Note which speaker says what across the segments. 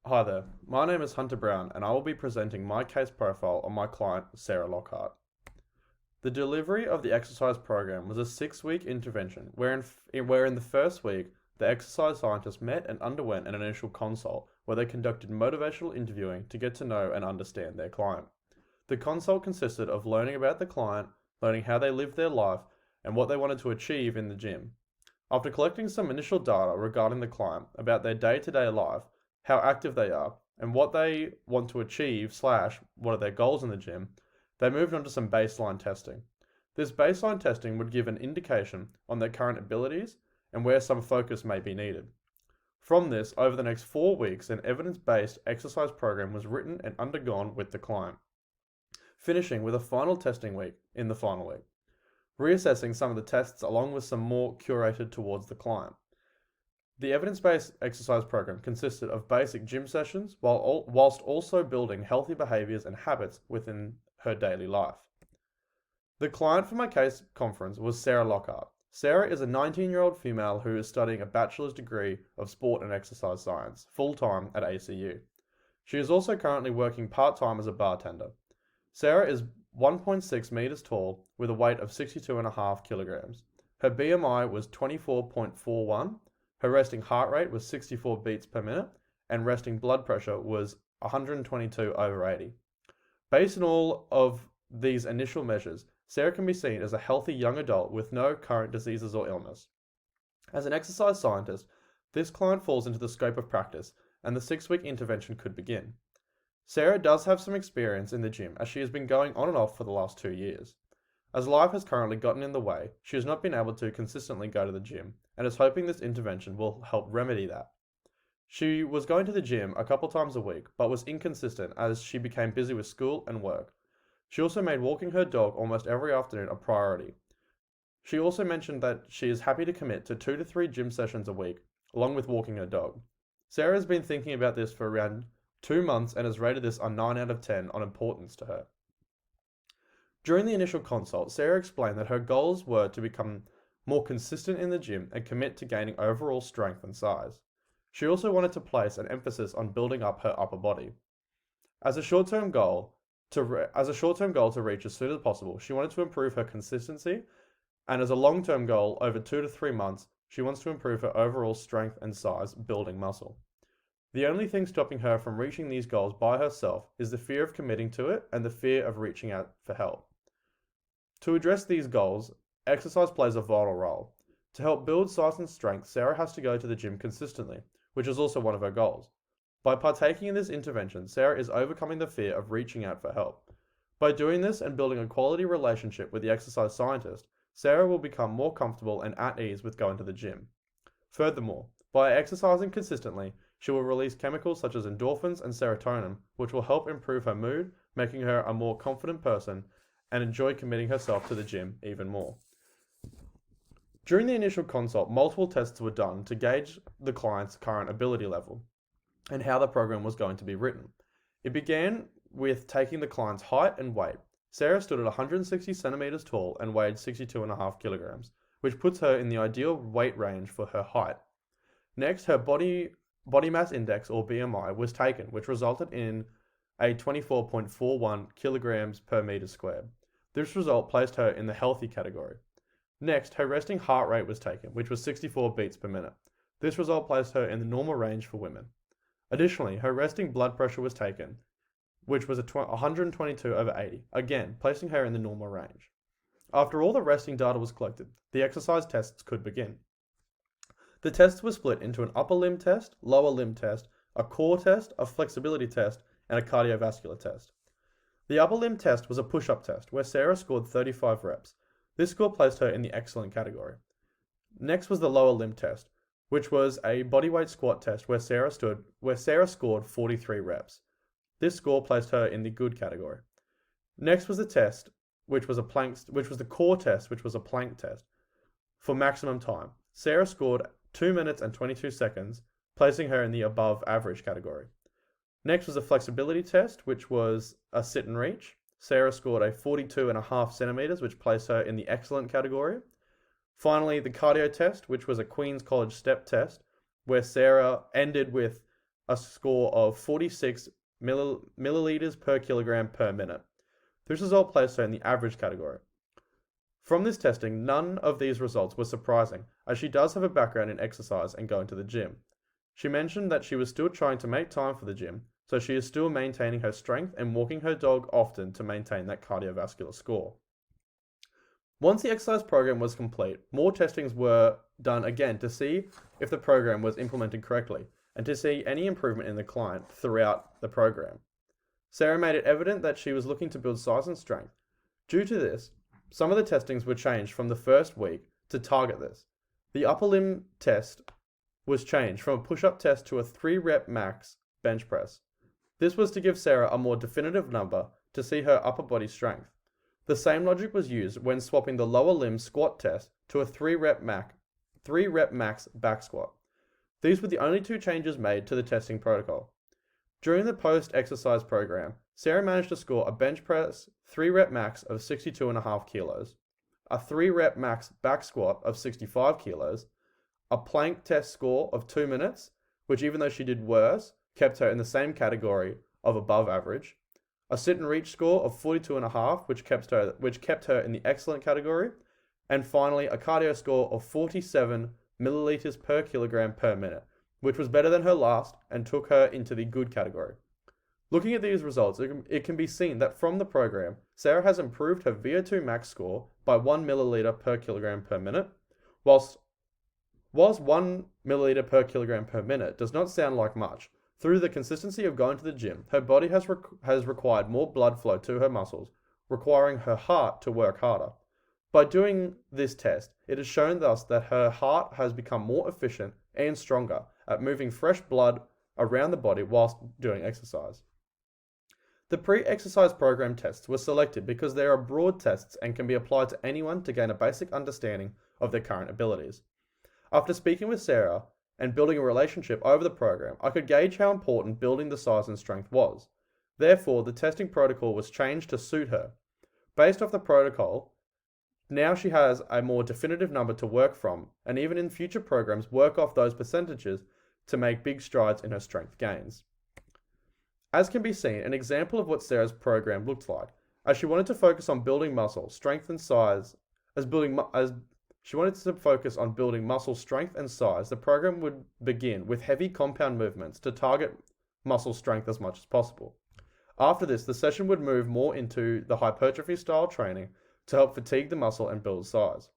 Speaker 1: Hi there, my name is Hunter Brown and I will be presenting my case profile on my client, Sarah Lockhart. The delivery of the exercise program was a 6-week intervention where in the first week, the exercise scientist met and underwent an initial consult where they conducted motivational interviewing to get to know and understand their client. The consult consisted of learning about the client, learning how they lived their life, and what they wanted to achieve in the gym. After collecting some initial data regarding the client about their day-to-day life, how active they are, and what they want to achieve slash what are their goals in the gym, they moved on to some baseline testing. This baseline testing would give an indication on their current abilities and where some focus may be needed. From this, over the next 4 weeks, an evidence-based exercise program was written and undergone with the client, finishing with a final testing week in the final week, reassessing some of the tests along with some more curated towards the client. The evidence-based exercise program consisted of basic gym sessions whilst also building healthy behaviors and habits within her daily life. The client for my case conference was Sarah Lockhart. Sarah is a 19-year-old female who is studying a bachelor's degree of sport and exercise science, full-time at ACU. She is also currently working part-time as a bartender. Sarah is 1.6 meters tall with a weight of 62.5 kilograms. Her BMI was 24.41. Her resting heart rate was 64 beats per minute, and resting blood pressure was 122/80. Based on all of these initial measures, Sarah can be seen as a healthy young adult with no current diseases or illness. As an exercise scientist, this client falls into the scope of practice, and the 6-week intervention could begin. Sarah does have some experience in the gym as she has been going on and off for the last 2 years. As life has currently gotten in the way, she has not been able to consistently go to the gym and is hoping this intervention will help remedy that. She was going to the gym a couple times a week, but was inconsistent as she became busy with school and work. She also made walking her dog almost every afternoon a priority. She also mentioned that she is happy to commit to 2 to 3 gym sessions a week, along with walking her dog. Sarah has been thinking about this for around 2 months and has rated this a 9 out of 10 on importance to her. During the initial consult, Sarah explained that her goals were to become more consistent in the gym and commit to gaining overall strength and size. She also wanted to place an emphasis on building up her upper body. As a short-term goal to reach as soon as possible, she wanted to improve her consistency, and as a long-term goal over 2 to 3 months, she wants to improve her overall strength and size, building muscle. The only thing stopping her from reaching these goals by herself is the fear of committing to it and the fear of reaching out for help. To address these goals, exercise plays a vital role. To help build size and strength, Sarah has to go to the gym consistently, which is also one of her goals. By partaking in this intervention, Sarah is overcoming the fear of reaching out for help. By doing this and building a quality relationship with the exercise scientist, Sarah will become more comfortable and at ease with going to the gym. Furthermore, by exercising consistently, she will release chemicals such as endorphins and serotonin, which will help improve her mood, making her a more confident person and enjoy committing herself to the gym even more. During the initial consult, multiple tests were done to gauge the client's current ability level and how the program was going to be written. It began with taking the client's height and weight. Sarah stood at 160 centimeters tall and weighed 62.5 kilograms, which puts her in the ideal weight range for her height. Next, her body mass index, or BMI, was taken, which resulted in a 24.41 kilograms per meter squared. This result placed her in the healthy category. Next, her resting heart rate was taken, which was 64 beats per minute. This result placed her in the normal range for women. Additionally, her resting blood pressure was taken, which was 122/80, again placing her in the normal range. After all the resting data was collected, the exercise tests could begin. The tests were split into an upper limb test, lower limb test, a core test, a flexibility test, and a cardiovascular test. The upper limb test was a push-up test where Sarah scored 35 reps. This score placed her in the excellent category. Next was the lower limb test, which was a bodyweight squat test where Sarah scored 43 reps. This score placed her in the good category. Next was the test, which was the core test, which was a plank test for maximum time. Sarah scored 2 minutes and 22 seconds, placing her in the above average category. Next was a flexibility test, which was a sit and reach. Sarah scored a 42.5 centimeters, which placed her in the excellent category. Finally, the cardio test, which was a Queen's College step test, where Sarah ended with a score of 46 milliliters per kilogram per minute. This result placed her in the average category. From this testing, none of these results were surprising, as she does have a background in exercise and going to the gym. She mentioned that she was still trying to make time for the gym, so she is still maintaining her strength and walking her dog often to maintain that cardiovascular score. Once the exercise program was complete, more testings were done again to see if the program was implemented correctly and to see any improvement in the client throughout the program. Sarah made it evident that she was looking to build size and strength. Due to this, some of the testings were changed from the first week to target this. The upper limb test was changed from a push-up test to a 3-rep max bench press. This was to give Sarah a more definitive number to see her upper body strength. The same logic was used when swapping the lower limb squat test to a 3-rep max back squat. These were the only two changes made to the testing protocol. During the post-exercise program, Sarah managed to score a bench press 3-rep max of 62.5 kilos, a 3-rep max back squat of 65 kilos, a plank test score of 2 minutes, which even though she did worse, kept her in the same category of above average, a sit and reach score of 42.5, which kept her in the excellent category, and finally a cardio score of 47 milliliters per kilogram per minute, which was better than her last and took her into the good category. Looking at these results, it can be seen that from the program, Sarah has improved her VO2 max score by 1 milliliter per kilogram per minute. Whilst 1 milliliter per kilogram per minute does not sound like much, through the consistency of going to the gym, her body has required more blood flow to her muscles, requiring her heart to work harder. By doing this test, it has shown thus that her heart has become more efficient and stronger at moving fresh blood around the body whilst doing exercise. The pre-exercise program tests were selected because they are broad tests and can be applied to anyone to gain a basic understanding of their current abilities. After speaking with Sarah and building a relationship over the program, I could gauge how important building the size and strength was. Therefore, the testing protocol was changed to suit her. Based off the protocol, now she has a more definitive number to work from, and even in future programs work off those percentages to make big strides in her strength gains. As can be seen, an example of what Sarah's program looked like, as she wanted to focus on building muscle, strength and size, she wanted to focus on building muscle strength and size, the program would begin with heavy compound movements to target muscle strength as much as possible. After this, the session would move more into the hypertrophy style training to help fatigue the muscle and build size.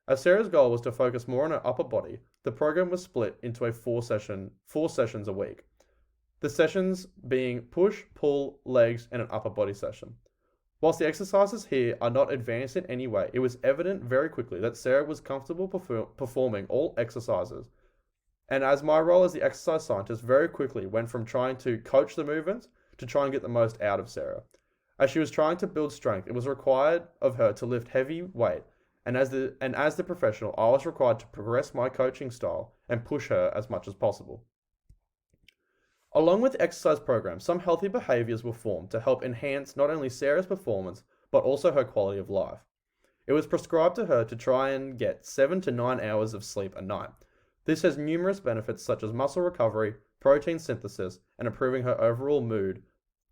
Speaker 1: As Sarah's goal was to focus more on her upper body, the program was split into 4 sessions a week. The sessions being push, pull, legs, and an upper body session. Whilst the exercises here are not advanced in any way, it was evident very quickly that Sarah was comfortable performing all exercises. And as my role as the exercise scientist very quickly went from trying to coach the movements to try and get the most out of Sarah. As she was trying to build strength, it was required of her to lift heavy weight, and as the professional, I was required to progress my coaching style and push her as much as possible. Along with the exercise program, some healthy behaviors were formed to help enhance not only Sarah's performance, but also her quality of life. It was prescribed to her to try and get 7 to 9 hours of sleep a night. This has numerous benefits such as muscle recovery, protein synthesis, and improving her overall mood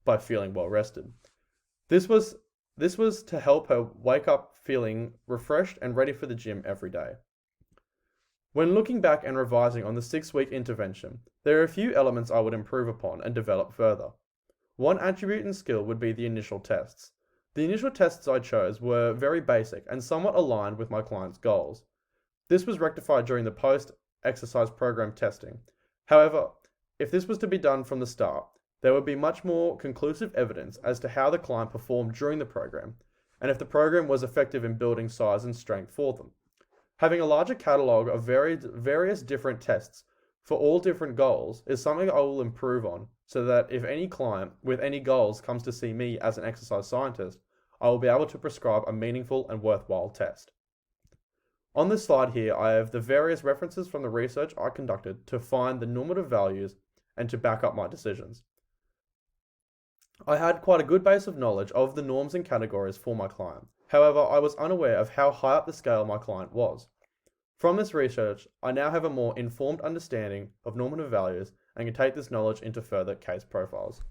Speaker 1: by feeling well rested. This was to help her wake up feeling refreshed and ready for the gym every day. When looking back and revising on the 6-week intervention, there are a few elements I would improve upon and develop further. One attribute and skill would be the initial tests. The initial tests I chose were very basic and somewhat aligned with my client's goals. This was rectified during the post-exercise program testing. However, if this was to be done from the start, there would be much more conclusive evidence as to how the client performed during the program, and if the program was effective in building size and strength for them. Having a larger catalogue of various different tests for all different goals is something I will improve on, so that if any client with any goals comes to see me as an exercise scientist, I will be able to prescribe a meaningful and worthwhile test. On this slide here, I have the various references from the research I conducted to find the normative values and to back up my decisions. I had quite a good base of knowledge of the norms and categories for my client. However, I was unaware of how high up the scale my client was. From this research, I now have a more informed understanding of normative values and can take this knowledge into further case profiles.